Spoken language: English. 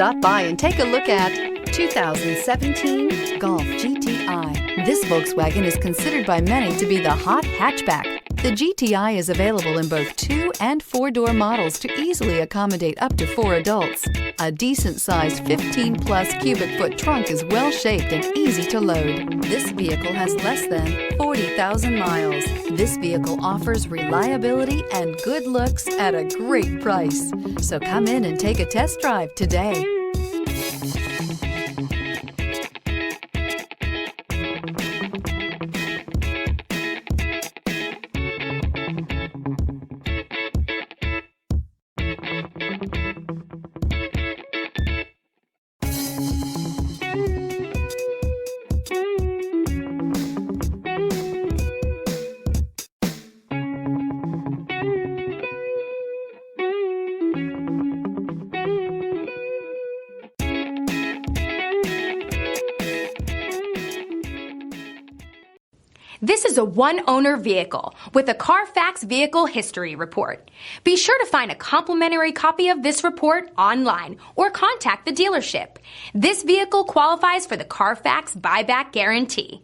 Stop by and take a look at 2017 Golf GTI. This Volkswagen is considered by many to be the hot hatchback. The GTI is available in both 2- and 4-door models to easily accommodate up to 4 adults. A decent-sized 15-plus cubic foot trunk is well-shaped and easy to load. This vehicle has less than 40,000 miles. This vehicle offers reliability and good looks at a great price. So come in and take a test drive today. This is a one-owner vehicle with a Carfax Vehicle History Report. Be sure to find a complimentary copy of this report online or contact the dealership. This vehicle qualifies for the Carfax Buyback Guarantee.